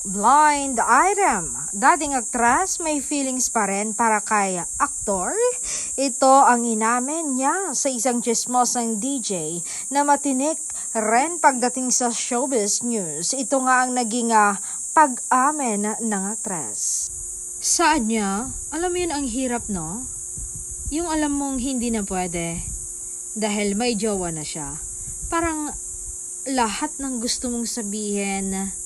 Blind item. Dating aktras, may feelings pa rin para kay aktor. Ito ang inamin niya sa isang chismosang DJ na matinik rin pagdating sa showbiz news. Ito nga ang naging pag-amin ng aktres. Saan niya? Alam mo yun, ang hirap, no? Yung alam mong hindi na pwede dahil may jowa na siya. Parang lahat ng gusto mong sabihin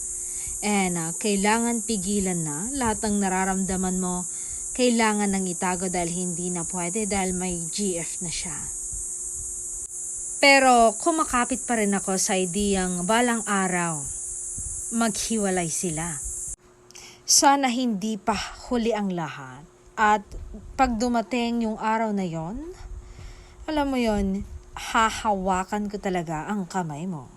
kailangan pigilan na. Lahat ng nararamdaman mo kailangan nang itago dahil hindi na pwede dahil may GF na siya. Pero kumakapit pa rin ako sa ideyang balang araw maghiwalay sila. Sana hindi pa huli ang lahat. At pag dumating yung araw na yon, alam mo yon, hahawakan ko talaga ang kamay mo.